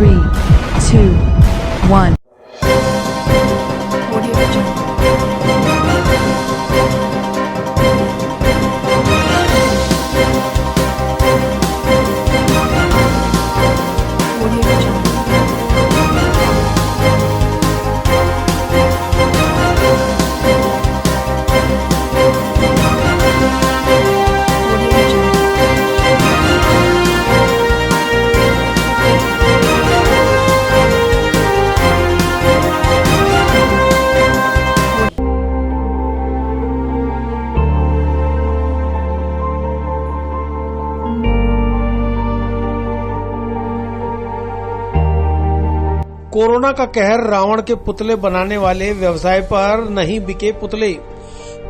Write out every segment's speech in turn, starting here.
3, 2, 1. Corona का कहर रावण के पुतले बनाने वाले व्यवसाय पर नहीं बिके पुतले।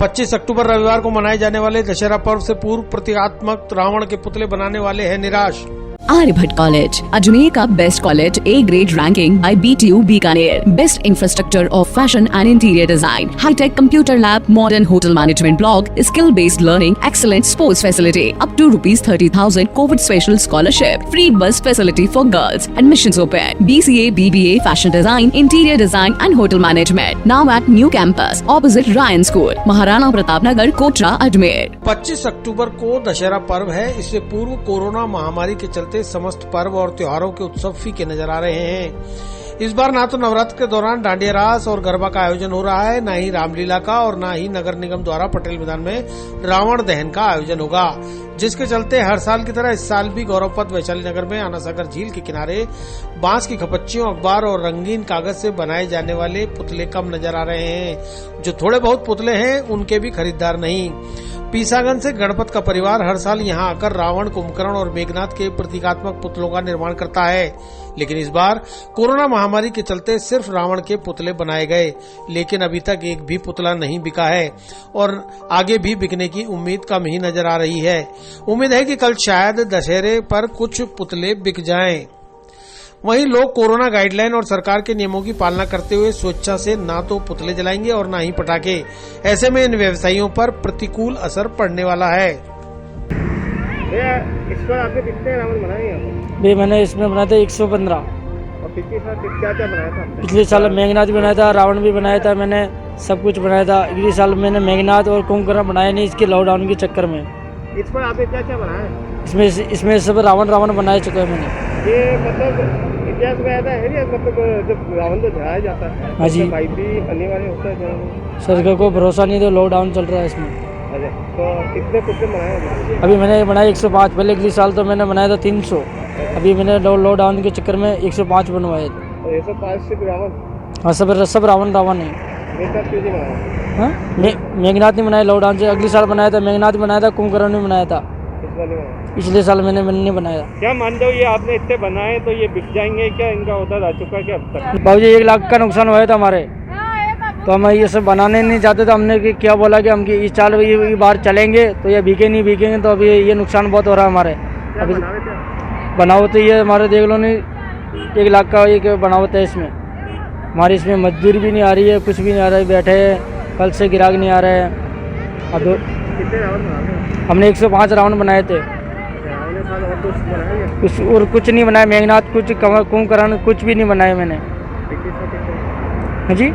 25 अक्टूबर रविवार को मनाए जाने वाले दशहरा पर्व से पूर्व प्रतीकात्मक रावण के पुतले बनाने वाले हैं निराश। Aryabhatta College, अजमेर का best college, A grade ranking by BTU Bikaner, best infrastructure of fashion and interior design, hi tech computer lab, modern hotel management block, skill based learning, excellent sports facility, up to ₹30,000 covid special scholarship, free bus facility for girls, admissions open, BCA, BBA, fashion design, interior design and hotel management, now at new campus opposite Ryan school, Maharana Pratap Nagar, Kotra, Ajmer. 25 अक्टूबर को दशहरा पर्व है। इससे पूर्व corona महामारी के चलते समस्त पर्व और त्योहारों के उत्सव फीके नजर आ रहे हैं। इस बार ना तो नवरात्र के दौरान डांडिया रास और गरबा का आयोजन हो रहा है, न ही रामलीला का और न ही नगर निगम द्वारा पटेल मैदान में रावण दहन का आयोजन होगा, जिसके चलते हर साल की तरह इस साल भी गौरव पथ वैशाली नगर में आनासागर झील के किनारे बांस की खपच्चियों, अखबार और रंगीन कागज से बनाए जाने वाले पुतले कम नजर आ रहे हैं। जो थोड़े बहुत पुतले हैं उनके भी खरीदार नहीं। पीसागंज से गणपत का परिवार हर साल यहां आकर रावण, कुंभकर्ण और मेघनाथ के प्रतीकात्मक पुतलों का निर्माण करता है, लेकिन इस बार कोरोना महामारी के चलते सिर्फ रावण के पुतले बनाए गए, लेकिन अभी तक एक भी पुतला नहीं बिका है और आगे भी बिकने की उम्मीद कम ही नजर आ रही है। उम्मीद है कि कल शायद दशहरे पर कुछ पुतले बिक जाएं। वहीं लोग कोरोना गाइडलाइन और सरकार के नियमों की पालना करते हुए स्वेच्छा से ना तो पुतले जलाएंगे और ना ही पटाखे। ऐसे में इन व्यवसायियों पर प्रतिकूल असर पड़ने वाला है। इस पर आपने कितने रावण बनाए हैं? भी मैंने इसमें बनाया था 115। और पिछले साल क्या क्या बनाया था? पिछले साल मेघनाथ भी बनाया था, रावण भी बनाया था, मैंने सब कुछ बनाया था। अगले साल मैंने मेघनाथ और कुंभकर्ण बनाया नहीं, इसके लॉकडाउन के चक्कर में। इस पर आपने क्या क्या बनाया? इसमें सब रावण बना चुका है मैंने। ये मतलब इतिहास में ऐसा है नहीं, मतलब जब रावण तो जलाया जाता है, हाँ जी, भाई भी अनिवार्य होता है। सरकार को भरोसा नहीं, तो लॉकडाउन चल रहा है इसमें। अच्छा, तो कितने पुतले बनाए? अभी मैंने बनाया 105। पहले अगले साल तो मैंने बनाया था 300। अभी मैंने लॉकडाउन के चक्कर में 105 बनवाए। 105 से रावण? हाँ, सब रावण है। मेघनाथ क्यों नहीं बनाया? हाँ, मेघनाथ नहीं बनाया लॉकडाउन से। अगले साल बनाया था मेघनाथ बनाया था, कुंभकर्ण नहीं बनाया था। पिछले साल मैंने नहीं बनाया। क्या मानते हो ये आपने इतने बनाए तो ये बिक जाएंगे क्या? इनका ऑर्डर आ चुका है क्या अब तक? बाबूजी 1 लाख का नुकसान हुआ था हमारे, तो हम ये सब बनाने नहीं चाहते थे। हमने क्या बोला कि हम इस साल ये बार चलेंगे तो ये बिकेंगे, तो अभी ये नुकसान बहुत हो रहा है हमारे। अभी बनावट ये हमारे देख लो नहीं, 1 लाख का एक बनावट है इसमें हमारी। इसमें मजदूरी भी नहीं आ रही है, कुछ भी नहीं आ रहा है, बैठे हैं, कल से गिराक नहीं आ रहा है। अब कितने रावण बनाए? हमने 105 रावण बनाए थे। और कुछ नहीं बनाया, मेघनाथ कुछ, कुंभकर्ण कुछ भी नहीं बनाया मैंने। हाँ जी,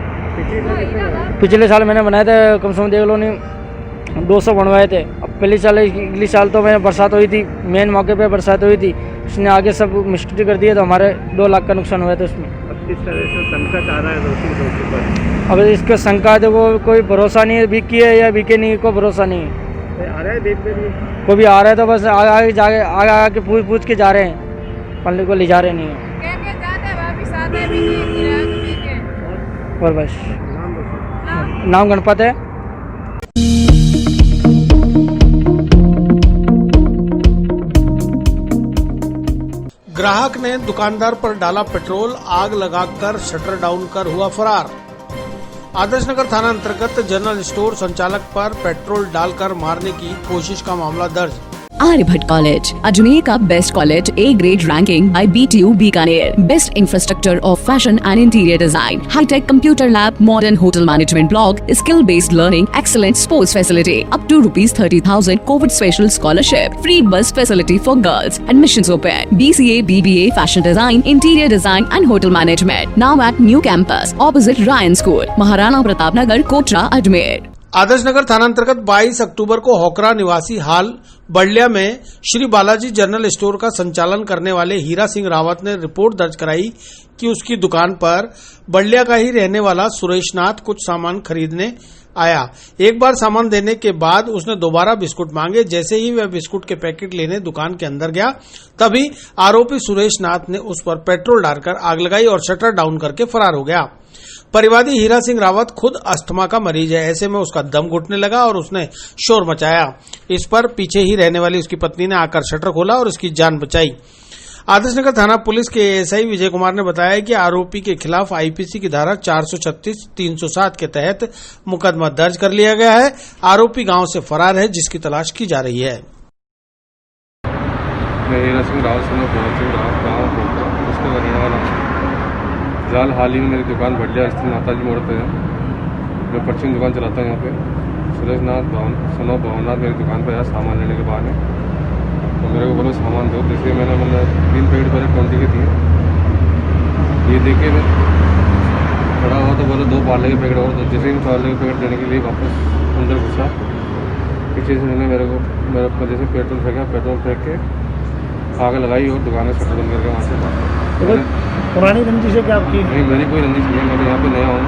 पिछले साल मैंने बनाए थे, कम से कम देख लो नहीं 200 बनवाए थे। अब अगले साल तो मैंने बरसात हुई थी, मेन मौके पे बरसात हुई थी, उसने आगे सब मिस्टेक कर दिया, तो हमारे 2 लाख का नुकसान हुआ था उसमें। अब इस तरह से संकट आ रहा है दोषी पर। अब इसका शंका है, देखो कोई भरोसा नहीं है, बिकी है या बिके नहीं, कोई भरोसा नहीं है। आ रहा है देखते भी, कोई भी आ रहा है तो बस आगे पूछ के जा रहे हैं, पल्ले को ले जा रहे नहीं है। और बस नाम गणपत है। ग्राहक ने दुकानदार पर डाला पेट्रोल, आग लगाकर शटर डाउन कर हुआ फरार। आदर्श नगर थाना अंतर्गत जनरल स्टोर संचालक पर पेट्रोल डालकर मारने की कोशिश का मामला दर्ज। Aryabhatta College, Ajmer का best college, A grade ranking by BTU Bikaner, best infrastructure of fashion and interior design, hi tech computer lab, modern hotel management block, skill based learning, excellent sports facility, up to ₹30,000 covid special scholarship, free bus facility for girls, admissions open, BCA, BBA, fashion design, interior design and hotel management, now at new campus opposite Ryan school, Maharana Pratap Nagar, Kotra, Ajmer. Adarsh Nagar थाना अंतर्गत 22 अक्टूबर को होकरा निवासी हाल बड़लिया में Shri Balaji general store का संचालन करने वाले हीरा सिंह रावत ने रिपोर्ट दर्ज कराई कि उसकी दुकान पर बड़लिया का ही रहने वाला सुरेश नाथ कुछ सामान खरीदने आया। एक बार सामान देने के बाद उसने दोबारा बिस्कुट मांगे। जैसे ही वह बिस्कुट के पैकेट लेने दुकान के अंदर गया, तभी आरोपी सुरेश नाथ ने उस पर पेट्रोल डालकर आग लगाई और शटर डाउन करके फरार हो गया। परिवादी हीरा सिंह रावत खुद अस्थमा का मरीज है, ऐसे में उसका दम घुटने लगा और उसने शोर मचाया। इस पर पीछे ही रहने वाली उसकी पत्नी ने आकर शटर खोला और उसकी जान बचाई। आदर्श नगर थाना पुलिस के एएसआई विजय कुमार ने बताया कि आरोपी के खिलाफ आईपीसी की धारा 436, 307 के तहत मुकदमा दर्ज कर लिया गया है। आरोपी गांव से फरार है, जिसकी तलाश की जा रही है। मैं हीरा सिंह रावत से बहुत सिंह रावत गाँव उसको रहने वाला हूँ। फिलहाल हाल ही में मेरी दुकान बड़लिया स्थित माताजी मोड़ पे है। मैं परचून दुकान चलाता हूँ यहाँ पे। सुरेश नाथ सनो भवनाथ मेरी दुकान पर आया सामान लेने के बाद तो मेरे को बोलो सामान दो। जैसे मैंने 3 पैकेट पहले 20 की थी, ये देखे मैं खड़ा हुआ तो बोले 2 पार्ले के पैकेट और दो। जैसे इन पार्ले के पैकेट देने के लिए वापस अंदर घुसा, पीछे से मैंने मेरे ऊपर जैसे पेट्रोल फेंका, पेट्रोल फेंक के आग लगाई और दुकान में शटर बंद करके वहाँ से पुरानी रंजिश है क्या आपकी? नहीं, मेरी कोई रंजिश नहीं है। मैं तो यहाँ पे नया हूँ।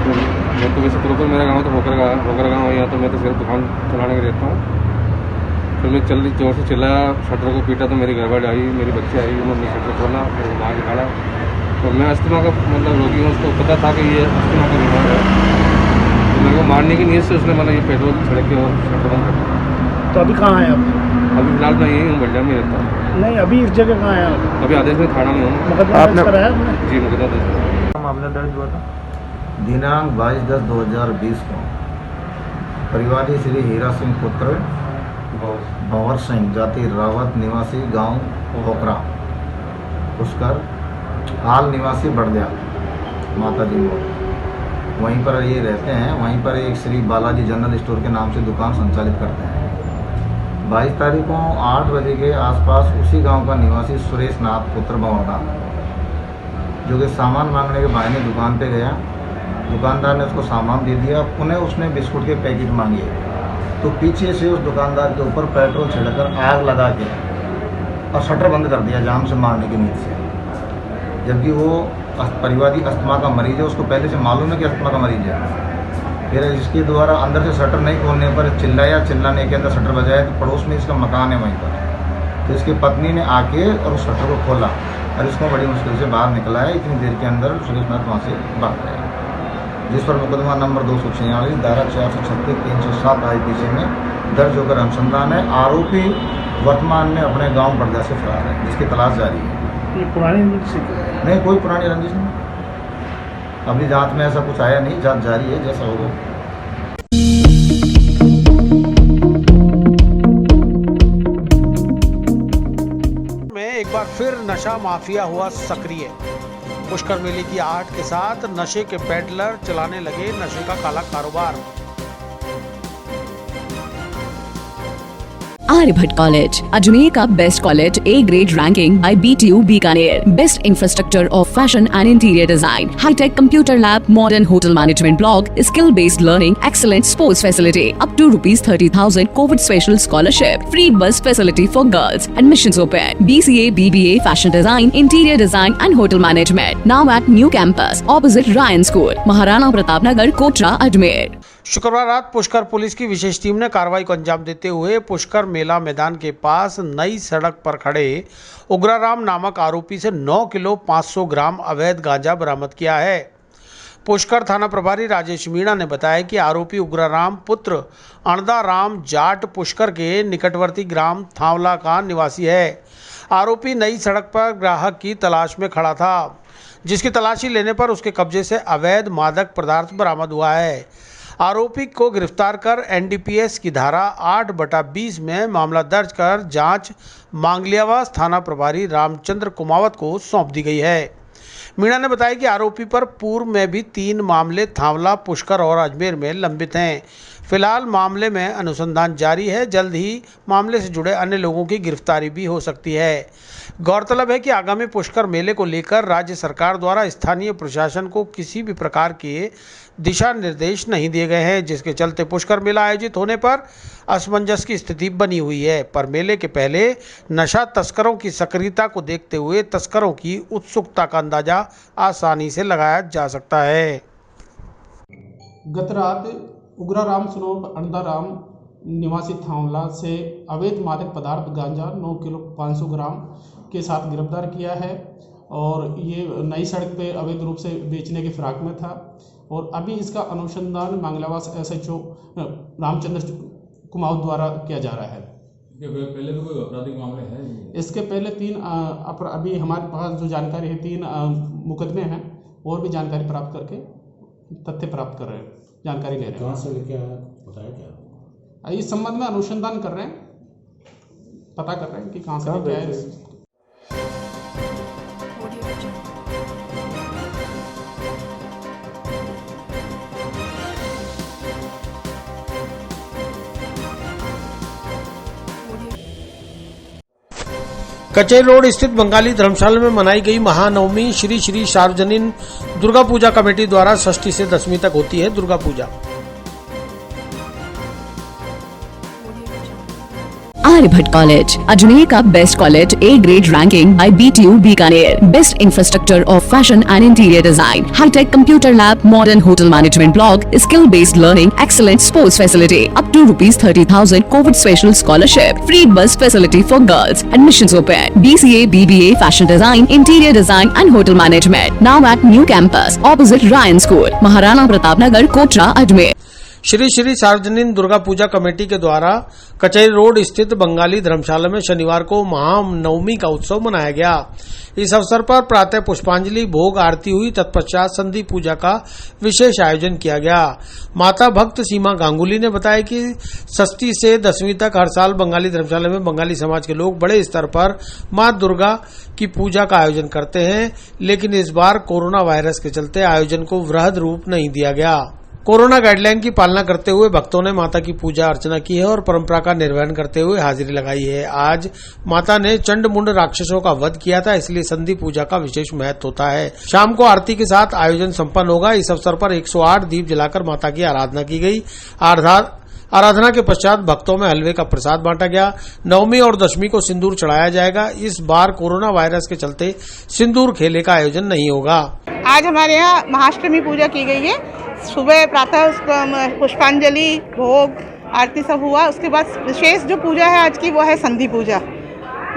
तो मैं तो वैसे प्रॉपर मेरा गाँव तो होकर गाँव है। यहाँ तो मैं तो सिर्फ दुकान चलाने के रहता हूँ। फिर मैं जोर से चिल्लाया, शटर को पीटा तो मेरी गड़बड़ आई, मेरी बच्ची आई, उन्होंने शटर खोला, फिर वो बाहर निकाला। तो मैं अस्थमा का मतलब रोगी हूँ, उसको पता था कि ये अस्थमा का बीमार है। तो मेरे को मारने की नीयत से उसने मतलब ये पेट्रोल छिड़क के और शटर बंद कर दिया। तो अभी कहाँ है आप? अभी फिलहाल मैं यही हूँ, बड़लिया में रहता हूँ। नहीं, अभी इस जगह कहाँ है आप? अभी आदेश में थाना में हूँ। मुकदमा दर्ज कराया आपने? जी, मुकदमा दर्ज। मामला दर्ज हुआ था दिनांक 22/10/2020 को परिवादी श्री हीरा सिंह पुत्र भंवर सिंह जाति रावत निवासी गांव होकरा पुष्कर हाल निवासी बड़लिया माताजी मोड़, वहीं पर ये रहते हैं। वहीं पर एक श्री बालाजी जनरल स्टोर के नाम से दुकान संचालित करते हैं। 22 तारीख को 8 बजे के आसपास उसी गांव का निवासी सुरेश नाथ पुत्र भंवर, जो कि सामान मांगने के बहाने दुकान पे गया। दुकानदार ने उसको सामान दे दिया। पुनः उसने बिस्कुट के पैकेट मांगे तो पीछे से उस दुकानदार के ऊपर पेट्रोल छिड़कर आग लगा के और शटर बंद कर दिया जाम से मारने की नीयत से। जबकि वो परिवादी अस्थमा का मरीज है, उसको पहले से मालूम है कि अस्थमा का मरीज है। फिर इसके द्वारा अंदर से शटर नहीं खोलने पर चिल्लाने के अंदर शटर बजाया तो पड़ोस में इसका मकान है वहीं पर। तो इसकी पत्नी ने आके और उस शटर को खोला और इसको बड़ी मुश्किल से बाहर निकला है। इतनी देर के अंदर सुरेश नाथ वहाँ से भाग गया, जिस पर मुकदमा नंबर 246 धारा 436, 307 आईपीसी में दर्ज होकर अनुसंधान है। आरोपी वर्तमान में अपने गांव बड़लिया से फरार है, जिसकी तलाश जारी है। ये पुरानी रंजिश नहीं, कोई पुरानी रंजिश नहीं। अभी जांच में ऐसा कुछ आया नहीं, जांच जारी है, जैसा होगा। में एक बार फिर नशा माफिया हुआ सक्रिय। पुष्कर मेले की आहट के साथ नशे के पेडलर चलाने लगे नशे का काला कारोबार। Aryabhatta College, Ajmer का best college, A grade ranking by BTU Bikaner, best infrastructure of fashion and interior design, hi tech computer lab, modern hotel management block, skill based learning, excellent sports facility, up to ₹30,000 covid special scholarship, free bus facility for girls, admissions open, BCA, BBA, fashion design, interior design and hotel management, now at new campus opposite Ryan school, Maharana Pratap Nagar, Kotra, Ajmer. शुक्रवार रात Pushkar police की विशेष team ने कार्रवाई को अंजाम देते हुए पुष्कर मेला मैदान के पास नई सड़क पर खड़े उग्राराम नामक आरोपी से 9 किलो 500 ग्राम अवैध गांजा बरामद किया है। पुष्कर थाना प्रभारी राजेश मीणा ने बताया कि आरोपी उग्राराम पुत्र अणदाराम जाट पुष्कर के निकटवर्ती ग्राम थावला का निवासी है। आरोपी नई सड़क पर ग्राहक की तलाश में खड़ा था, जिसकी तलाशी लेने पर उसके कब्जे से अवैध मादक पदार्थ बरामद हुआ है। आरोपी को गिरफ्तार कर एनडीपीएस की धारा 8/20 में मामला दर्ज कर जांच मांगलियावास थाना प्रभारी रामचंद्र कुमावत को सौंप दी गई है। मीणा ने बताया कि आरोपी पर पूर्व में भी 3 मामले थांवला, पुष्कर और अजमेर में लंबित हैं। फिलहाल मामले में अनुसंधान जारी है। जल्द ही मामले से जुड़े अन्य लोगों की गिरफ्तारी भी हो सकती है। गौरतलब है कि आगामी पुष्कर मेले को लेकर राज्य सरकार द्वारा स्थानीय प्रशासन को किसी भी प्रकार के दिशा निर्देश नहीं दिए गए हैं, जिसके चलते पुष्कर मेला आयोजित होने पर असमंजस की स्थिति बनी हुई है। पर मेले के पहले नशा तस्करों की सक्रियता को देखते हुए तस्करों की उत्सुकता का अंदाजा आसानी से लगाया जा सकता है। गत रात उग्राराम सनोप अंडाराम निवासी थांवला से अवैध मादक पदार्थ गांजा 9 किलो 500 ग्राम के साथ गिरफ्तार किया है और ये नई सड़क पे अवैध रूप से बेचने के फिराक में था और अभी इसका अनुसंधान मांगलियावास SHO रामचंद्र कुमावत द्वारा किया जा रहा है। पहले तो कोई आपराधिक मामले हैं? इसके पहले 3 अभी हमारे पास जो जानकारी है 3 मुकदमे हैं और भी जानकारी प्राप्त करके तथ्य प्राप्त कर रहे हैं, जानकारी ले रहे हैं। कहाँ से लेके आया बताया क्या? इस संबंध में अनुसंधान कर रहे हैं, पता कर रहे हैं कि कहाँ से लेके आए। कचेरी रोड स्थित बंगाली धर्मशाला में मनाई गई महानवमी श्री श्री सार्वजनीन दुर्गा पूजा कमेटी द्वारा षष्ठी से दशमी तक होती है दुर्गा पूजा। आर्यभट्ट कॉलेज, अजमेर का best college, A grade ranking by BTU Bikaner, best infrastructure of fashion and interior design, hi tech computer lab, modern hotel management block, skill based learning, excellent sports facility, up to ₹30,000 covid special scholarship, free bus facility for girls, admissions open, BCA, BBA, fashion design, interior design and hotel management, now at new campus opposite Ryan school, Maharana Pratap Nagar, Kotra, Ajmer. Shri Shri Sarvajanin Durga Puja committee के द्वारा कचेरी road स्थित बंगाली धर्मशाला में शनिवार को महानवमी का उत्सव मनाया गया। इस अवसर पर प्रातः पुष्पांजलि, भोग आरती हुई। तत्पश्चात संधि पूजा का विशेष आयोजन किया गया। माता भक्त सीमा गांगुली ने बताया कि षष्ठी से दशमी तक हर साल बंगाली धर्मशाला में बंगाली समाज के लोग बड़े स्तर पर मां दुर्गा की पूजा का आयोजन करते हैं, लेकिन इस बार कोरोना वायरस के चलते आयोजन को वृहद रूप नहीं दिया गया। कोरोना गाइडलाइन की पालना करते हुए भक्तों ने माता की पूजा अर्चना की है और परंपरा का निर्वहन करते हुए हाजिरी लगाई है। आज माता ने चंड मुंड राक्षसों का वध किया था, इसलिए संधि पूजा का विशेष महत्व होता है। शाम को आरती के साथ आयोजन संपन्न होगा। इस अवसर पर 108 दीप जलाकर माता की आराधना की गई। आराधना के पश्चात भक्तों में हलवे का प्रसाद बांटा गया। नवमी और दशमी को सिंदूर चढ़ाया जाएगा। इस बार कोरोना वायरस के चलते सिंदूर खेले का आयोजन नहीं होगा। आज हमारे यहाँ महाअष्टमी पूजा की गई है। सुबह प्रातः पुष्पांजलि, भोग, आरती सब हुआ। उसके बाद विशेष जो पूजा है आज की वो है संधि पूजा।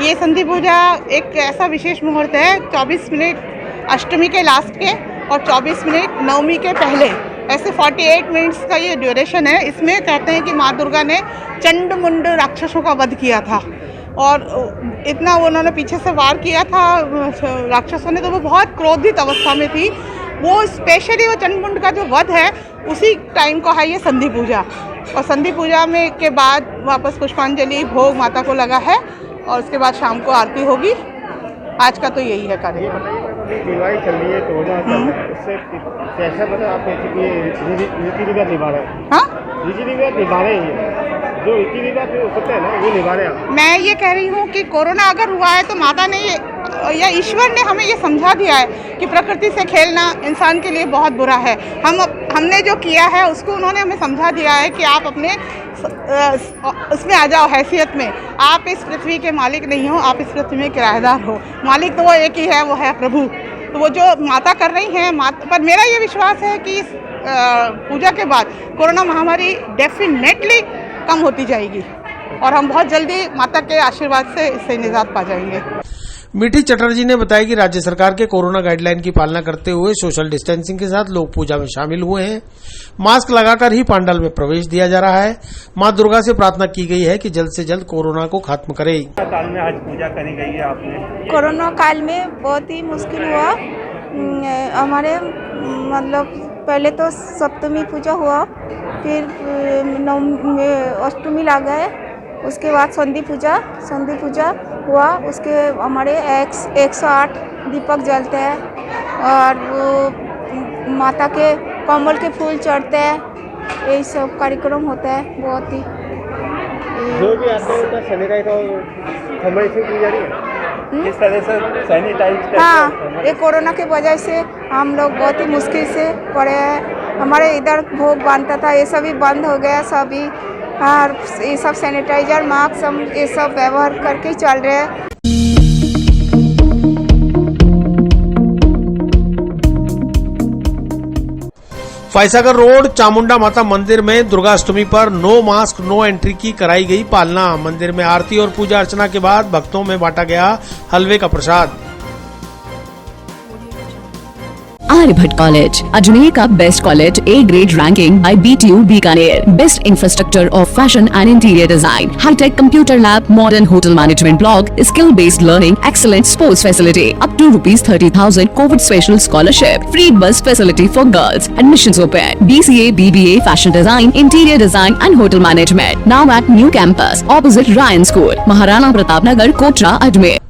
ये संधि पूजा एक ऐसा विशेष मुहूर्त है, 24 मिनट अष्टमी के लास्ट के और 24 मिनट नवमी के पहले, ऐसे 48 मिनट्स का ये ड्यूरेशन है। इसमें कहते हैं कि माँ दुर्गा ने चंड मुंड राक्षसों का वध किया था और इतना उन्होंने पीछे से वार किया था राक्षसों ने, तो वो बहुत क्रोधित अवस्था में थी। वो स्पेशली वो चंड मुंड का जो वध है उसी टाइम को है ये संधि पूजा। और संधि पूजा में के बाद वापस पुष्पांजलि, भोग माता को लगा है और उसके बाद शाम को आरती होगी। आज का तो यही है कार्य। बीमारी चल रही है कोरोना, उससे कैसा मतलब आप रीति रिवाज निभा रहे हैं? हाँ, रीति रिवाज निभा रहे हैं, जो रीति रिवाज होते हैं ना वो निभा रहे हैं। मैं ये कह रही हूँ कि कोरोना अगर हुआ है तो माता ने या ईश्वर ने हमें ये समझा दिया है कि प्रकृति से खेलना इंसान के लिए बहुत बुरा है। हमने जो किया है उसको उन्होंने हमें समझा दिया है कि आप अपने उसमें आ जाओ, हैसियत में। आप इस पृथ्वी के मालिक नहीं हो, आप इस पृथ्वी में किराएदार हो। मालिक तो वो एक ही है, वो है प्रभु। तो वो जो माता कर रही हैं, पर मेरा ये विश्वास है कि इस पूजा के बाद कोरोना महामारी डेफिनेटली कम होती जाएगी और हम बहुत जल्दी माता के आशीर्वाद से इससे निजात पा जाएंगे। मीठी चटर्जी ने बताया कि राज्य सरकार के कोरोना गाइडलाइन की पालना करते हुए सोशल डिस्टेंसिंग के साथ लोग पूजा में शामिल हुए हैं। मास्क लगाकर ही पंडाल में प्रवेश दिया जा रहा है। मां दुर्गा से प्रार्थना की गई है कि जल्द से जल्द कोरोना को खत्म करे। काल में आज पूजा करी गई है आपने? कोरोना काल में बहुत ही मुश्किल हुआ हमारे, मतलब पहले तो सप्तमी पूजा हुआ, फिर अष्टमी लगा है, उसके बाद संधि पूजा हुआ। उसके हमारे 108 दीपक जलते हैं और वो माता के कमल के फूल चढ़ते हैं। यही सब कार्यक्रम होता है। बहुत ही जो भी आते हैं सैनिटाइज समय से की जा रही है, किस तरह से सैनिटाइज? हाँ, ये कोरोना के वजह से हम लोग बहुत ही मुश्किल से पड़े हैं। हमारे इधर भोग बनता था, ये सभी बंद हो गया सभी। और ये सब सैनिटाइजर मास्क हम ये सब व्यवहार करके ही चल रहे हैं। फैसागर रोड चामुंडा माता मंदिर में दुर्गाष्टमी पर नो मास्क नो एंट्री की कराई गई पालना। मंदिर में आरती और पूजा अर्चना के बाद भक्तों में बांटा गया हलवे का प्रसाद। आर्यभट्ट कॉलेज, अजमेर का best college, A grade ranking by BTU Bikaner. Best infrastructure of fashion and interior design, hi tech computer lab, modern hotel management block, skill based learning, excellent sports facility, up to ₹30,000 covid special scholarship, free bus facility for girls, admissions open, BCA, BBA, fashion design, interior design and hotel management, now at new campus opposite Ryan school, Maharana Pratap Nagar, Kotra, Ajmer.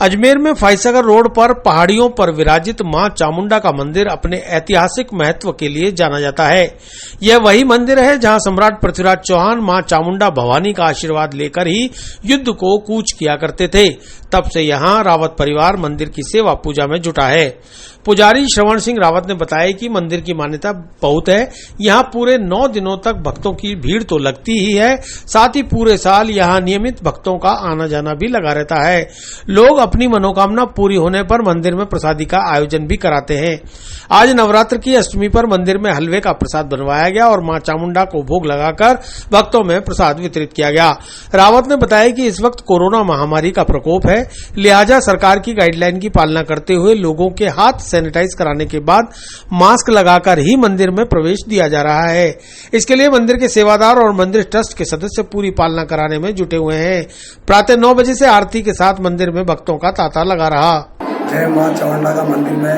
Ajmer में Foy Sagar road पर पहाड़ियों पर विराजित मां चामुंडा का मंदिर अपने ऐतिहासिक महत्व के लिए जाना जाता है। यह वही मंदिर है जहां सम्राट पृथ्वीराज चौहान मां चामुंडा भवानी का आशीर्वाद लेकर ही युद्ध को कूच किया करते थे। तब से यहां रावत परिवार मंदिर की सेवा पूजा में जुटा है। पुजारी श्रवण सिंह रावत ने बताया कि मंदिर की मान्यता बहुत है। यहाँ पूरे 9 दिनों तक भक्तों की भीड़ तो लगती ही है, साथ ही पूरे साल यहाँ नियमित भक्तों का आना जाना भी लगा रहता है। लोग अपनी मनोकामना पूरी होने पर मंदिर में प्रसादी का आयोजन भी कराते हैं। आज नवरात्र की अष्टमी पर मंदिर में हलवे का प्रसाद बनवाया गया और मां चामुंडा को भोग लगाकर भक्तों में प्रसाद वितरित किया गया। रावत ने बताया कि इस वक्त कोरोना महामारी का प्रकोप है, लिहाजा सरकार की गाइडलाइन की पालना करते हुए लोगों के हाथ सैनिटाइज कराने के बाद मास्क लगाकर ही मंदिर में प्रवेश दिया जा रहा है। इसके लिए मंदिर के सेवादार और मंदिर ट्रस्ट के सदस्य पूरी पालना कराने में जुटे हुए हैं। प्रातः 9 बजे से आरती के साथ मंदिर में भक्तों का तांता लगा रहा। जय मां चामुंडा का मंदिर में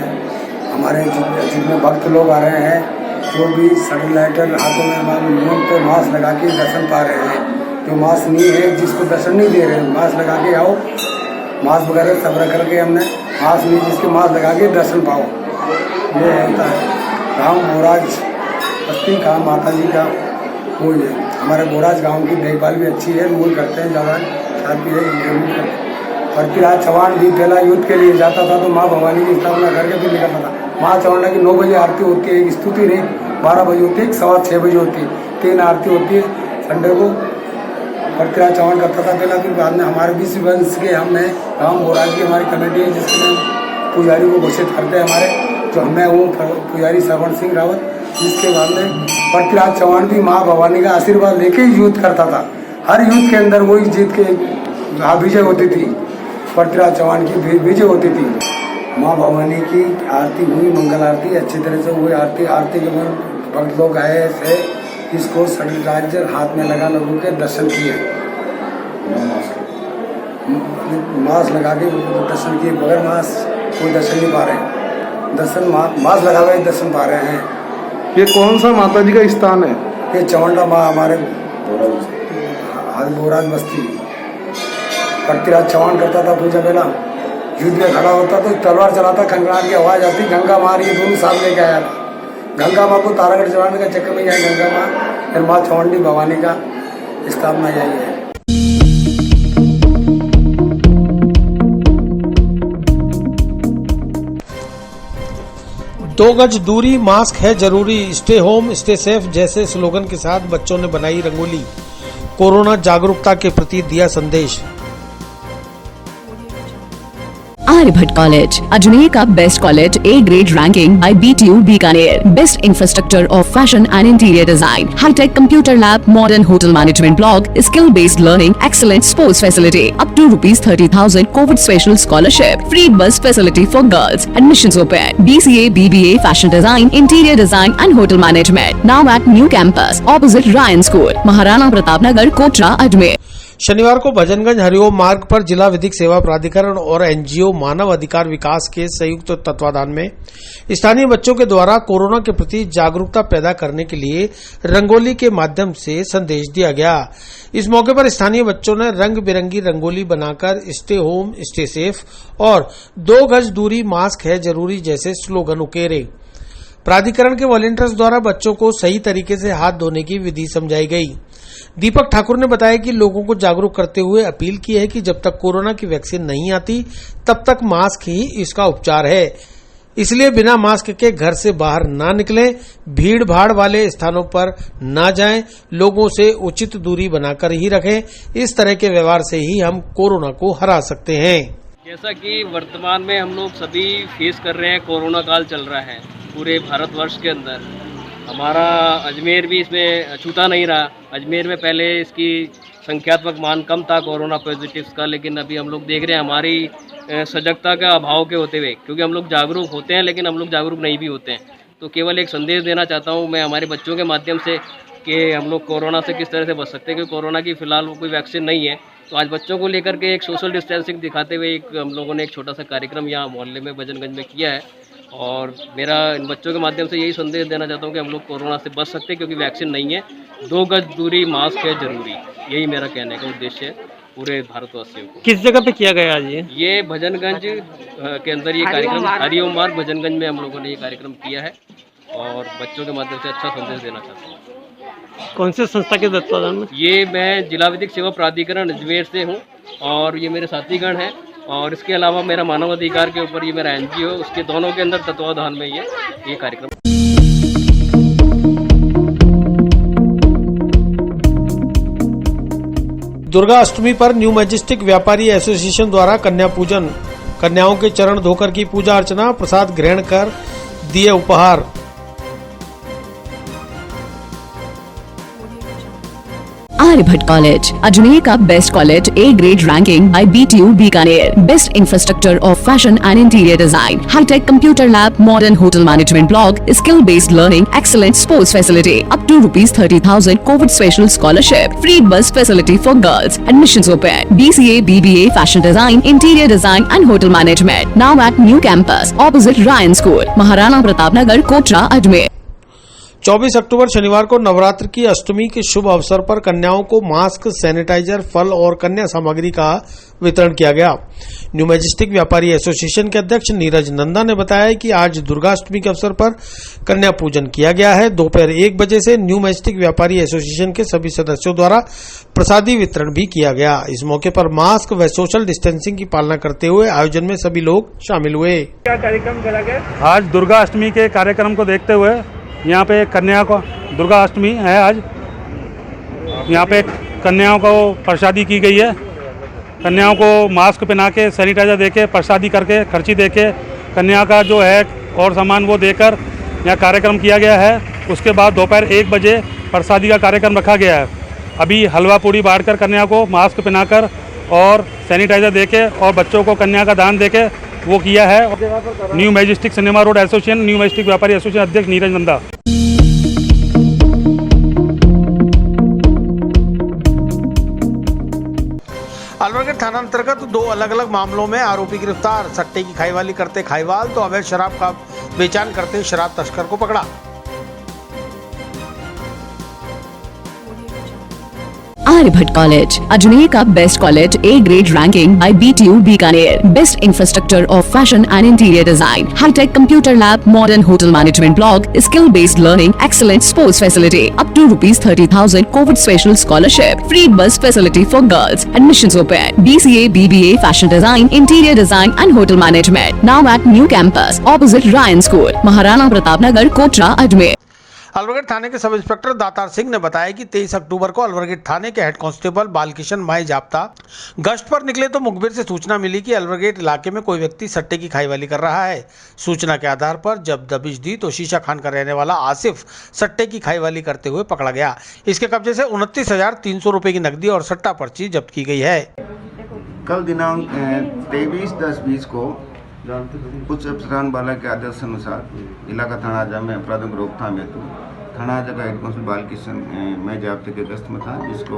हमारे जितने भक्त लोग आ रहे हैं, जो भी सैनिटाइजर हाथों में मुंह पे मास्क लगा के दर्शन पा रहे हैं। जो मास्क नहीं है, जिसको दर्शन नहीं दे रहे हैं, मास्क लगा के आओ। मास्क वगैरह सब रख करके हमने मास्क नहीं, जिसके मास्क लगा के दर्शन पाओ। ये होता है गाँव बोराज बस्ती का माता जी का वो है। हमारे बोराज गांव की देखभाल भी अच्छी है, लोग करते हैं ज़्यादा शादी है। पृथ्वीराज चौहान भी पहला युद्ध के लिए जाता था तो माँ भवानी की स्थापना करके भी निकलता था। माँ चामुंडा की 9 बजे आरती होती है, एक स्तुति नहीं 12 बजे होती है, 6:15 बजे होती है, 3 आरती होती है। संडे को पृथ्वीराज चौहान करता था पहला, फिर बाद में हमारे 20 वंश के हमने गाँव बोराज की हमारी कमेटी है, जिसमें पुजारी को घोषित करते हैं हमारे, जो मैं हूँ पुजारी श्रवण सिंह रावत। जिसके बाद में पृथ्वीराज चौहान भी माँ भवानी का आशीर्वाद लेके ही युद्ध करता था। हर युद्ध के अंदर वही जीत के विजय होती थी, पृथ्वीराज चौहान की विजय होती थी। माँ भवानी की आरती हुई, मंगल आरती अच्छी तरह से हुई। आरती के बाद भक्त लोग आए से इसको सैनिटाइजर हाथ में लगा लोगों के दर्शन किए, मास्क लगा के दर्शन किए। बगैर मास्क कोई दर्शन नहीं पा रहे, दर्शन मास्क लगा हुए दर्शन पा रहे हैं। ये कौन सा माता जी का स्थान है? ये चामुंडा माँ हमारे बोराज बस्ती। पृथ्वीराज चौहान करता था पूजा पहला, युद्ध में खड़ा होता तो तलवार चलाता, खंगराट की आवाज आती, गंगा माँ ये दोनों साथ लेके आया था। गंगा माँ को तारागढ़ चढ़ाने का चक्कर में आई गंगा माँ, फिर माँ चामुंडी भवानी का स्थापना यही है। 2 गज दूरी, मास्क है जरूरी, स्टे होम स्टे सेफ जैसे स्लोगन के साथ बच्चों ने बनाई रंगोली। कोरोना जागरूकता के प्रति दिया संदेश। आर्यभट्ट कॉलेज, अजमेर का best college, A grade ranking by BTU Bikaner. Best infrastructure of fashion and interior design, hi tech computer lab, modern hotel management block, skill based learning, excellent sports facility, up to ₹30,000 covid special scholarship, free bus facility for girls, admissions open, BCA, BBA, fashion design, interior design and hotel management, now at new campus opposite Ryan school, Maharana Pratap Nagar, Kotra, Ajmer. शनिवार को भजनगंज हरिओम मार्ग पर जिला विधिक सेवा प्राधिकरण और NGO मानव अधिकार विकास के संयुक्त तत्वाधान में स्थानीय बच्चों के द्वारा कोरोना के प्रति जागरूकता पैदा करने के लिए रंगोली के माध्यम से संदेश दिया गया। इस मौके पर स्थानीय बच्चों ने रंग बिरंगी रंगोली बनाकर स्टे होम स्टे सेफ और 2 गज दूरी, मास्क है जरूरी जैसे स्लोगन उकेरे। प्राधिकरण के वॉलंटियर्स द्वारा बच्चों को सही तरीके से हाथ धोने की विधि समझाई गई। दीपक ठाकुर ने बताया कि लोगों को जागरूक करते हुए अपील की है कि जब तक कोरोना की वैक्सीन नहीं आती तब तक मास्क ही इसका उपचार है, इसलिए बिना मास्क के घर से बाहर ना निकलें, भीड़ भाड़ वाले स्थानों पर ना जाएं, लोगों से उचित दूरी बनाकर ही रखें। इस तरह के व्यवहार से ही हम कोरोना को हरा सकते हैं। जैसा कि वर्तमान में हम लोग सभी फेस कर रहे हैं, कोरोना काल चल रहा है पूरे भारतवर्ष के अंदर। हमारा अजमेर भी इसमें छूता नहीं रहा। अजमेर में पहले इसकी संख्यात्मक मान कम था कोरोना पॉजिटिव्स का, लेकिन अभी हम लोग देख रहे हैं हमारी सजगता का अभाव के होते हुए, क्योंकि हम लोग जागरूक होते हैं लेकिन हम लोग जागरूक नहीं भी होते हैं। तो केवल एक संदेश देना चाहता हूँ मैं हमारे बच्चों के माध्यम से कि हम लोग कोरोना से किस तरह से बच सकते हैं, क्योंकि कोरोना की फ़िलहाल कोई वैक्सीन नहीं है। तो आज बच्चों को लेकर के एक सोशल डिस्टेंसिंग दिखाते हुए हम लोगों ने एक छोटा सा कार्यक्रम यहाँ मोहल्ले में भजनगंज में किया है। और मेरा इन बच्चों के माध्यम से यही संदेश देना चाहता हूँ कि हम लोग कोरोना से बच सकते हैं, क्योंकि वैक्सीन नहीं है। 2 गज दूरी, मास्क है जरूरी, यही मेरा कहने का उद्देश्य है पूरे भारतवासियों को। किस जगह पे किया गया आज ये भजनगंज के अंदर ये कार्यक्रम हरिओम मार्ग भजनगंज में हम लोगों ने ये कार्यक्रम किया है और बच्चों के माध्यम से अच्छा संदेश देना चाहता हूँ। कौन से संस्था के तत्वाधान में? ये मैं जिला विधिक सेवा प्राधिकरण अजमेर से हूँ और ये मेरे साथीगण हैं, और इसके अलावा मेरा मानव अधिकार के ऊपर ये मेरा एनजीओ, उसके दोनों के अंदर तत्वाधान में ये कार्यक्रम। दुर्गा अष्टमी पर न्यू मैजेस्टिक व्यापारी एसोसिएशन द्वारा कन्या पूजन, कन्याओं के चरण धोकर की पूजा अर्चना, प्रसाद ग्रहण कर दिए उपहार। आर्यभट्ट कॉलेज, अजमेर का best college, A grade ranking by BTU Bikaner, best infrastructure of fashion and interior design, hi tech computer lab, modern hotel management block, skill based learning, excellent sports facility, up to ₹30,000 covid special scholarship, free bus facility for girls, admissions open, BCA, BBA, fashion design, interior design and hotel management, now at new campus opposite Ryan school, Maharana Pratap Nagar, Kotra, Ajmer. 24 अक्टूबर शनिवार को नवरात्र की अष्टमी के शुभ अवसर पर कन्याओं को mask, sanitiser, फल और कन्या सामग्री का वितरण किया गया। न्यू मैजेस्टिक व्यापारी एसोसिएशन के अध्यक्ष नीरज नंदा ने बताया कि आज दुर्गाष्टमी के अवसर पर कन्या पूजन किया गया है। दोपहर 1 बजे से न्यू मैजेस्टिक व्यापारी एसोसिएशन के सभी सदस्यों द्वारा प्रसादी वितरण भी किया गया। इस मौके पर मास्क व सोशल डिस्टेंसिंग की पालना करते हुए आयोजन में सभी लोग शामिल हुए। क्या कार्यक्रम करा गया? आज दुर्गाष्टमी के कार्यक्रम को देखते हुए यहाँ पे कन्या को, दुर्गा अष्टमी है आज, यहाँ पे कन्याओं को प्रसादी की गई है। कन्याओं को मास्क पहना के, सैनिटाइजर देके, प्रसादी करके, खर्ची देके, कन्या का जो है और सामान वो देकर यहाँ कार्यक्रम किया गया है। उसके बाद दोपहर 1 बजे प्रसादी का कार्यक्रम रखा गया है। अभी हलवा पूड़ी बांटकर कन्या को मास्क पहनाकर और सैनिटाइजर देके और बच्चों को कन्या का दान देके वो किया है। New majestic cinema road association, new majestic व्यापारी एसोसिएशन अध्यक्ष नीरज नंदा। अलवरगढ़ थाना अंतर्गत 2 अलग अलग मामलों में आरोपी गिरफ्तार। सट्टे की खाईवाली करते खाईवाल तो अवैध शराब का बेचान करते शराब तस्कर को पकड़ा। आर्यभट्ट कॉलेज, अजमेर का best college, A grade ranking by BTU Bikaner, best infrastructure of fashion and interior design, hi tech computer lab, modern hotel management block, skill based learning, excellent sports facility, up to ₹30,000 covid special scholarship, free bus facility for girls, admissions open, BCA, BBA, fashion design, interior design and hotel management, now at new campus opposite Ryan school, Maharana Pratap Nagar, Kotra, Ajmer. Alwargarh थाने के sub inspector दातार सिंह ने बताया कि 23 अक्टूबर को अलवरगढ़ थाने के head constable Balkishan माई जाप्ता गश्त पर निकले तो मुखबिर से सूचना मिली कि अलवरगढ़ इलाके में कोई व्यक्ति सट्टे की खाईवाली कर रहा है। सूचना के आधार पर जब दबिश दी तो शीशा खान का रहने वाला आसिफ सट्टे की खाईवाली करते हुए पकड़ा गया। इसके कब्जे से 29,300 रुपए की नकदी और सट्टा पर्ची जब्त की गई है। कल दिनांक 23/10/20 को उच्च अफसरान बाला के आदेश अनुसार इलाका थाना आजा में अपराधों की रोकथाम हेतु थाना आजा का हेड कांस्टेबल बालकिशन मैं जाब्ते के गश्त में था, जिसको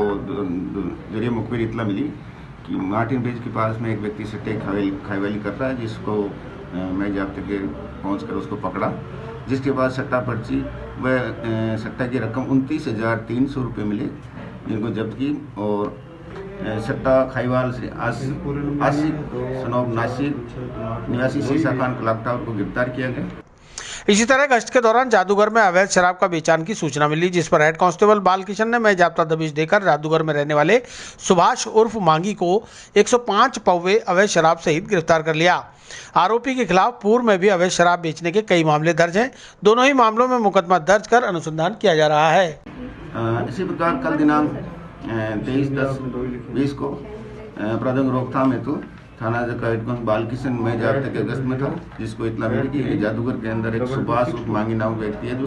जरिए मुखबिर इतला मिली कि मार्टिन ब्रिज के पास में एक व्यक्ति सट्टे खाईवाली कर रहा है, जिसको मैं जाब्ते के पहुँच कर उसको पकड़ा, जिसके बाद सट्टा पर्ची व सट्टा की रकम 29,300 रुपये मिले, जिनको जब्त की और सट्टा खाईवाल से आसिफ सनोब नासिर निवासी शीशा खान क्लॉक टावर को गिरफ्तार किया गया। इसी तरह गश्त के दौरान जादूगर में अवैध शराब का बेचान की सूचना मिली, जिस पर हेड कांस्टेबल बालकिशन ने मैं जाब्ता दबिश देकर जादूगर में रहने वाले सुभाष उर्फ मांगी को 105 पौवे अवैध शराब सहित गिरफ्तार कर लिया। आरोपी के खिलाफ पूर्व में भी अवैध शराब बेचने के कई मामले दर्ज हैं। दोनों ही मामलों में मुकदमा दर्ज कर अनुसंधान किया जा रहा है। इसी प्रकार कल दिनांक 23/10/20 को अपराधों की रोकथाम हेतु थाना का हेड कांस्टेबल बालकिशन मैं जाब्ते के गश्त में था, जिसको इतला मिली कि जादूगर के अंदर एक सुभाष उर्फ मांगी नाम व्यक्ति है जो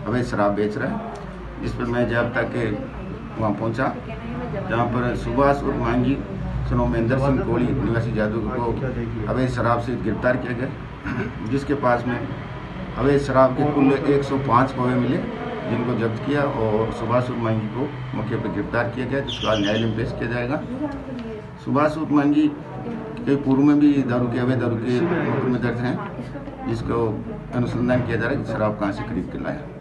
अवैध शराब बेच रहा है। जिस पर मैं जाब्ता के वहाँ पहुँचा, जहाँ पर सुभाष उर्फ मांगी सनो महेंद्र सिंह कोहली निवासी जादूगर को अवैध शराब से गिरफ्तार किया गया, जिसके पास में अवैध शराब के कुल 105 पौवे मिले, जिनको जब्त किया और सुभाष उर्फ मांगी को मौके पर गिरफ्तार किया गया, जिसको आज न्यायालय में पेश किया जाएगा। सुभाष उर्फ मांगी के पूर्व में भी अवैध दारू के मुकदमे दर्ज हैं, जिसको अनुसंधान किया जा रहा है कि शराब कहाँ से खरीद के लाया।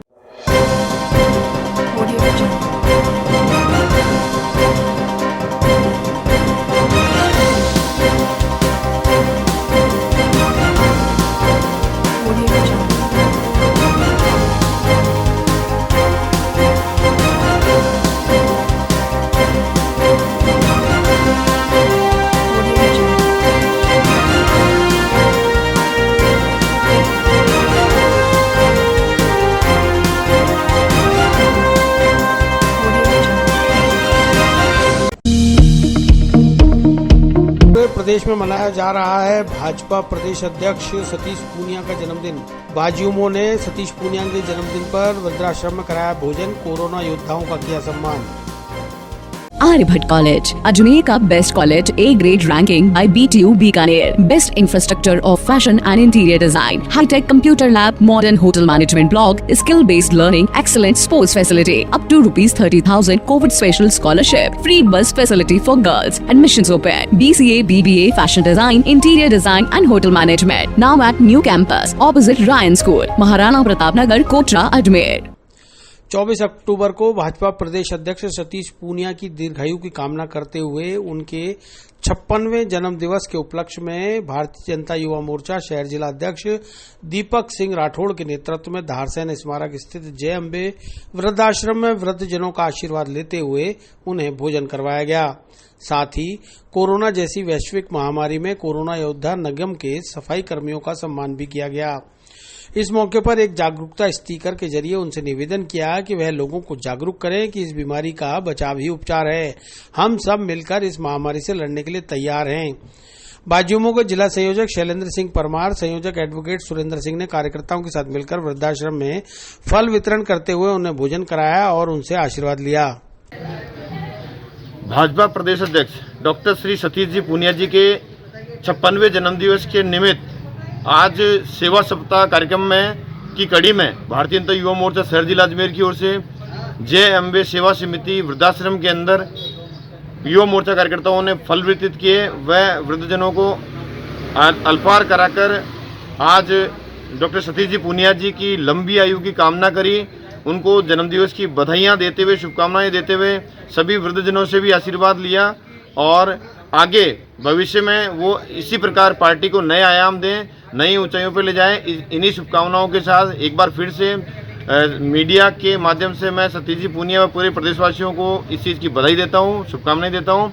प्रदेश में मनाया जा रहा है भाजपा प्रदेश अध्यक्ष सतीश पूनिया का जन्मदिन। भाजयुमो ने सतीश पूनिया के जन्मदिन पर वृद्धाश्रम में कराया भोजन, कोरोना योद्धाओं का किया सम्मान। आर्यभट्ट कॉलेज, अजमेर का best college, A grade ranking by BTU Bikaner, best infrastructure of fashion and interior design, hi tech computer lab, modern hotel management block, skill based learning, excellent sports facility, up to ₹30,000 covid special scholarship, free bus facility for girls, admissions open, BCA, BBA, fashion design, interior design and hotel management, now at new campus opposite Ryan school, Maharana Pratap Nagar, Kotra, Ajmer. 24 अक्टूबर को भाजपा प्रदेश अध्यक्ष सतीश पूनिया की दीर्घायु की कामना करते हुए उनके 56वें जन्म दिवस के उपलक्ष्य में भारतीय जनता युवा मोर्चा शहर जिला अध्यक्ष दीपक सिंह राठौड़ के नेतृत्व में धारसेन स्मारक स्थित जय अम्बे वृद्धाश्रम में वृद्धजनों का आशीर्वाद लेते हुए उन्हें भोजन करवाया गया। साथ ही कोरोना जैसी वैश्विक महामारी में कोरोना योद्धा नगम के सफाई कर्मियों का सम्मान भी किया गया। इस मौके पर एक जागरूकता स्टिकर के जरिए उनसे निवेदन किया कि वह लोगों को जागरूक करें कि इस बीमारी का बचाव ही उपचार है। हम सब मिलकर इस महामारी से लड़ने के लिए तैयार हैं। भाजयुमो के जिला संयोजक शैलेंद्र सिंह परमार, संयोजक एडवोकेट सुरेंद्र सिंह ने कार्यकर्ताओं के साथ मिलकर वृद्धाश्रम में फल वितरण करते हुए उन्हें भोजन कराया और उनसे आशीर्वाद लिया। भाजपा प्रदेश अध्यक्ष डॉक्टर श्री सतीश जी पूनिया जी के 56वें जन्मदिवस के निमित्त आज सेवा सप्ताह कार्यक्रम में की कड़ी में भारतीय जनता युवा मोर्चा शहर जिला अजमेर की ओर से जय अम्बे सेवा समिति वृद्धाश्रम के अंदर युवा मोर्चा कार्यकर्ताओं ने फल वितरित किए व वृद्धजनों को अल्पाहार कराकर आज डॉक्टर सतीश जी पूनिया जी की लंबी आयु की कामना करी। उनको जन्मदिवस की बधाइयाँ देते हुए, शुभकामनाएं देते हुए सभी वृद्धजनों से भी आशीर्वाद लिया और आगे भविष्य में वो इसी प्रकार पार्टी को नए आयाम दें, नई ऊंचाइयों पर ले जाएं। इन्हीं शुभकामनाओं के साथ एक बार फिर से मीडिया के माध्यम से मैं सतीश जी पूनिया व पूरे प्रदेशवासियों को इस चीज़ की बधाई देता हूं, शुभकामनाएं देता हूं।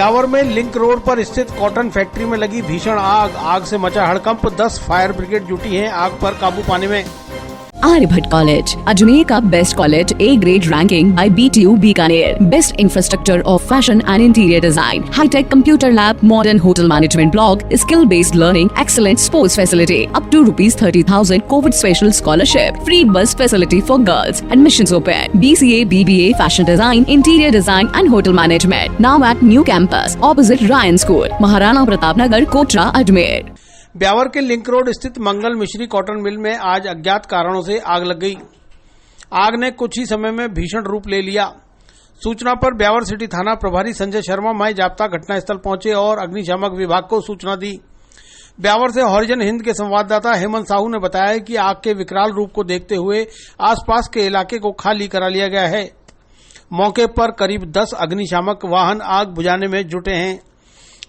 ब्यावर में लिंक रोड पर स्थित कॉटन फैक्ट्री में लगी भीषण आग से मचा हड़कंप। 10 फायर ब्रिगेड जुटी है आग पर काबू पाने में। आर्यभट्ट कॉलेज, अजमेर का best college, A grade ranking by BTU Bikaner, best infrastructure of fashion and interior design, hi tech computer lab, modern hotel management block, skill based learning, excellent sports facility, up to ₹30,000 covid special scholarship, free bus facility for girls, admissions open, BCA, BBA, fashion design, interior design and hotel management, now at new campus opposite Ryan school, Maharana Pratap Nagar, Kotra, Ajmer. Beawar के link road स्थित मंगल मिश्री cotton mill में आज अज्ञात कारणों से आग लग गई। आग ने कुछ ही समय में भीषण रूप ले लिया। सूचना पर ब्यावर सिटी थाना प्रभारी संजय शर्मा माई जाप्ता घटनास्थल पहुंचे और अग्निशामक विभाग को सूचना दी। ब्यावर से हॉरिजन हिंद के संवाददाता हेमंत साहू ने बताया कि आग के विकराल रूप को देखते हुए आसपास के इलाके को खाली करा लिया गया है। मौके पर करीब 10 अग्निशामक वाहन आग बुझाने में जुटे हैं।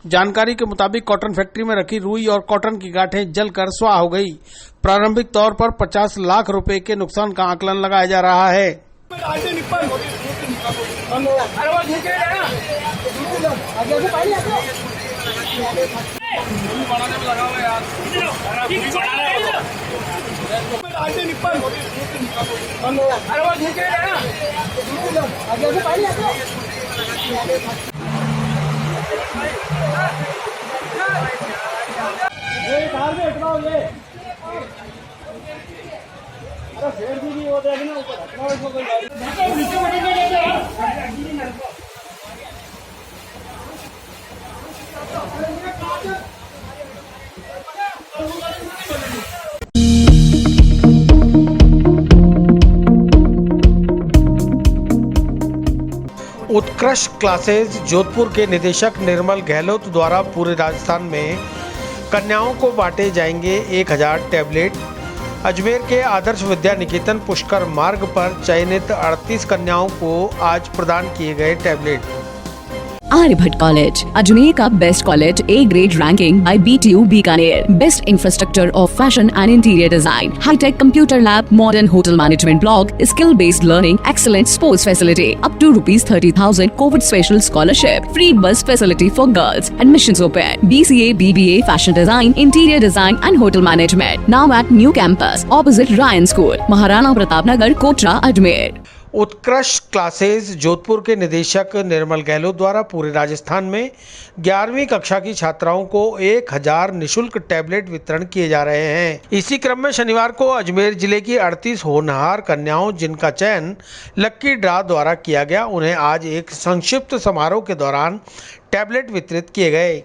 जानकारी के मुताबिक कॉटन फैक्ट्री में रखी रुई और कॉटन की गांठें जलकर स्वाह हो गई। प्रारंभिक तौर पर 50 लाख रुपए के नुकसान का आकलन लगाया जा रहा है। ये कार में हटवाओ ये। अरे शेर भी नहीं होते हैं ना ऊपर हटवाओ इसको कोई गाड़ी। उत्कृष्ट क्लासेज जोधपुर के निदेशक निर्मल गहलोत द्वारा पूरे राजस्थान में कन्याओं को बांटे जाएंगे 1000 टैबलेट। अजमेर के आदर्श विद्या निकेतन पुष्कर मार्ग पर चयनित 38 कन्याओं को आज प्रदान किए गए टैबलेट। आर्यभट्ट कॉलेज, अजमेर का best college, A grade ranking by BTU Bikaner, best infrastructure of fashion and interior design, hi tech computer lab, modern hotel management block, skill based learning, excellent sports facility, up to ₹30,000 covid special scholarship, free bus facility for girls, admissions open, BCA, BBA, fashion design, interior design and hotel management, now at new campus opposite Ryan school, Maharana Pratap Nagar, Kotra, Ajmer. Utkrisht classes Jodhpur के निदेशक निर्मल गहलोत द्वारा पूरे राजस्थान में 11वीं कक्षा की छात्राओं को 1000 निशुल्क टैबलेट वितरण किए जा रहे हैं। इसी क्रम में शनिवार को अजमेर जिले की 38 होनहार कन्याओं जिनका चयन लक्की ड्रा द्वारा किया गया, उन्हें आज एक संक्षिप्त समारोह के दौरान टैबलेट वितरित किए गए।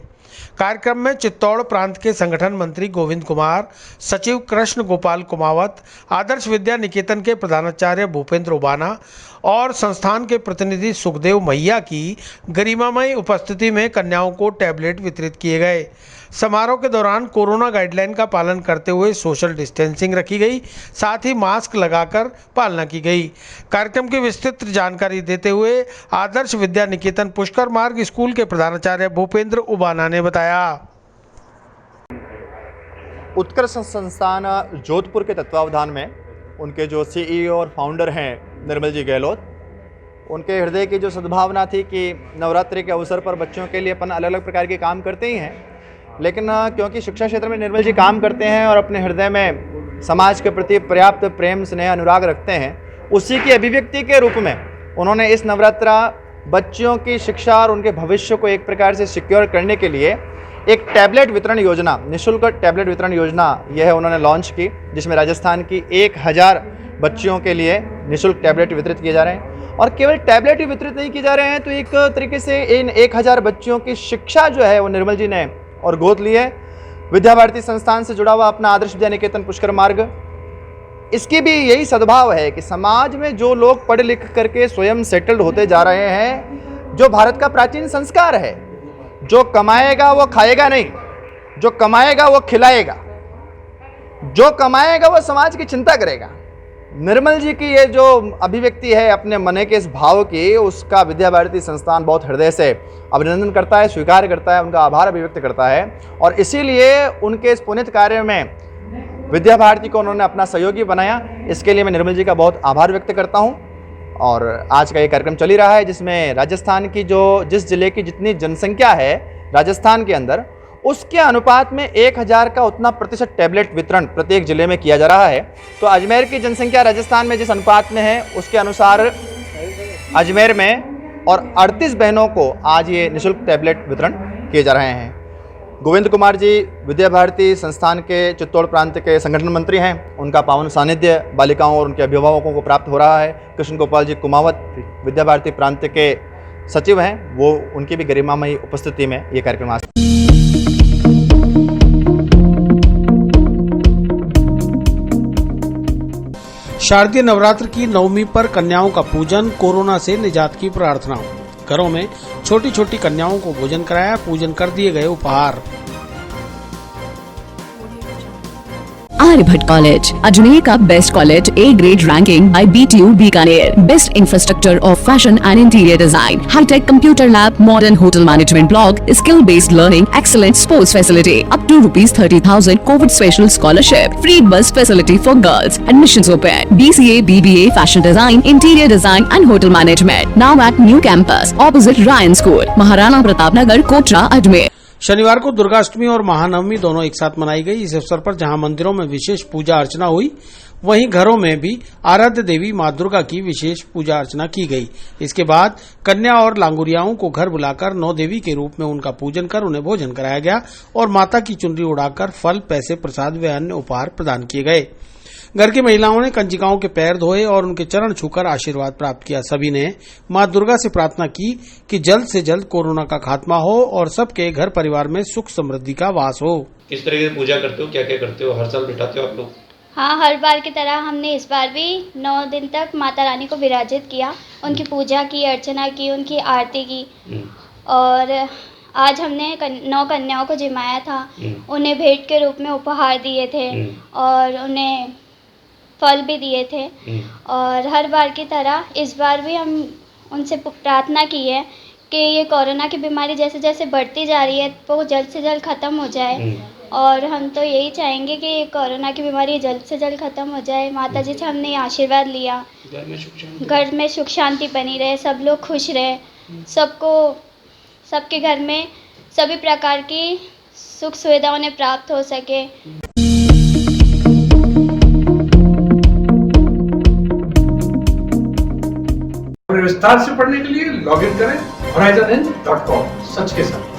कार्यक्रम में चित्तौड़ प्रांत के संगठन मंत्री गोविंद कुमार, सचिव कृष्ण गोपाल कुमावत, आदर्श विद्या निकेतन के प्रधानाचार्य भूपेंद्र उबाना और संस्थान के प्रतिनिधि सुखदेव मैया की गरिमामयी उपस्थिति में कन्याओं को टैबलेट वितरित किए गए। समारोह के दौरान कोरोना गाइडलाइन का पालन करते हुए सोशल डिस्टेंसिंग रखी गई, साथ ही मास्क लगाकर पालना की गई। कार्यक्रम की विस्तृत जानकारी देते हुए आदर्श विद्या निकेतन पुष्कर मार्ग स्कूल के प्रधानाचार्य भूपेंद्र उबाना ने बताया। उत्कर्ष संस्थान जोधपुर के तत्वावधान में उनके जो CEO और फाउंडर हैं निर्मल जी गहलोत, उनके हृदय की जो सद्भावना थी कि नवरात्रि के अवसर पर बच्चों के लिए अपन अलग अलग प्रकार के काम करते ही हैं, लेकिन क्योंकि शिक्षा क्षेत्र में निर्मल जी काम करते हैं और अपने हृदय में समाज के प्रति पर्याप्त प्रेम स्नेह अनुराग रखते हैं, उसी की अभिव्यक्ति के रूप में उन्होंने इस नवरात्रा बच्चों की शिक्षा और उनके भविष्य को एक प्रकार से सिक्योर करने के लिए एक टैबलेट वितरण योजना, निःशुल्क टैबलेट वितरण योजना यह उन्होंने लॉन्च की, जिसमें राजस्थान की 1000 बच्चियों के लिए निःशुल्क टैबलेट वितरित किए जा रहे हैं। और केवल टैबलेट ही वितरित नहीं किए जा रहे हैं, तो एक तरीके से इन 1000 बच्चियों की शिक्षा जो है वो निर्मल जी ने और गोद ली है। विद्या भारती संस्थान से जुड़ा हुआ अपना आदर्श विद्या निकेतन पुष्कर मार्ग, इसकी भी यही सद्भाव है कि समाज में जो लोग पढ़ लिख करके स्वयं सेटल्ड होते जा रहे हैं, जो भारत का प्राचीन संस्कार है, जो कमाएगा वो खाएगा नहीं, जो कमाएगा वो खिलाएगा, जो कमाएगा वो समाज की चिंता करेगा। निर्मल जी की ये जो अभिव्यक्ति है अपने मन के इस भाव की, उसका विद्या भारती संस्थान बहुत हृदय से अभिनंदन करता है, स्वीकार करता है, उनका आभार अभिव्यक्त करता है। और इसीलिए उनके इस पुनीत कार्य में विद्या भारती को उन्होंने अपना सहयोगी बनाया। इसके लिए मैं निर्मल जी का बहुत आभार व्यक्त करता हूँ। और आज का ये कार्यक्रम चल ही रहा है, जिसमें राजस्थान की जिस जिले की जितनी जनसंख्या है राजस्थान के अंदर, उसके अनुपात में 1000 का उतना प्रतिशत टैबलेट वितरण प्रत्येक जिले में किया जा रहा है। तो अजमेर की जनसंख्या राजस्थान में जिस अनुपात में है उसके अनुसार अजमेर में और 38 बहनों को आज ये निःशुल्क टैबलेट वितरण किए जा रहे हैं। गोविंद कुमार जी विद्या भारती संस्थान के चित्तौड़ प्रांत के संगठन मंत्री हैं। उनका पावन सानिध्य बालिकाओं और उनके अभिभावकों को प्राप्त हो रहा है। कृष्ण गोपाल जी कुमावत विद्या भारती प्रांत के सचिव हैं, वो उनकी भी गरिमामयी उपस्थिति में ये कार्यक्रम आज शारदीय नवरात्र की नवमी पर कन्याओं का पूजन, कोरोना से निजात की प्रार्थना। घरों में छोटी छोटी कन्याओं को भोजन कराया, पूजन कर दिए गए उपहार। आर्यभट्ट कॉलेज, अजमेर का best college, A grade ranking by BTU Bikaner, best infrastructure of fashion and interior design, hi tech computer lab, modern hotel management block, skill based learning, excellent sports facility, up to ₹30,000 covid special scholarship, free bus facility for girls, admissions open, BCA, BBA, fashion design, interior design and hotel management, now at new campus opposite Ryan school, Maharana Pratap Nagar, Kotra, Ajmer. शनिवार को दुर्गाष्टमी और महानवमी दोनों एक साथ मनाई गई। इस अवसर पर जहां मंदिरों में विशेष पूजा अर्चना हुई, वहीं घरों में भी आराध्य देवी मां दुर्गा की विशेष पूजा अर्चना की गई। इसके बाद कन्या और लांगुरियाओं को घर बुलाकर नौ देवी के रूप में उनका पूजन कर उन्हें भोजन कराया गया और माता की चुनरी उड़ाकर फल, पैसे, प्रसाद व अन्य उपहार प्रदान किए गए। घर की महिलाओं ने कंजिकाओं के पैर धोए और उनके चरण छूकर आशीर्वाद प्राप्त किया। सभी ने मां दुर्गा से प्रार्थना की कि जल्द से जल्द कोरोना का खात्मा हो और सबके घर परिवार में सुख समृद्धि का वास हो। किस तरह की पूजा करते हो, क्या क्या करते हो, हर साल बिठाते हो आप लोग? हाँ, हर बार की तरह हमने इस बार भी 9 दिन तक माता रानी को विराजित किया, उनकी पूजा की, अर्चना की, उनकी आरती की और आज हमने 9 कन्याओं को जिमाया था। उन्हें भेंट के रूप में उपहार दिए थे और उन्हें फल भी दिए थे और हर बार की तरह इस बार भी हम उनसे प्रार्थना की है कि ये कोरोना की बीमारी जैसे जैसे बढ़ती जा रही है वो जल्द से जल्द ख़त्म हो जाए और हम तो यही चाहेंगे कि कोरोना की बीमारी जल्द से जल्द ख़त्म हो जाए। माता जी से हमने आशीर्वाद लिया, घर में सुख शांति बनी रहे, सब लोग खुश रहे, सबके घर में सभी प्रकार की सुख सुविधा उन्हें प्राप्त हो सके। विस्तार से पढ़ने के लिए लॉगिन करें horizon.com, सच के साथ।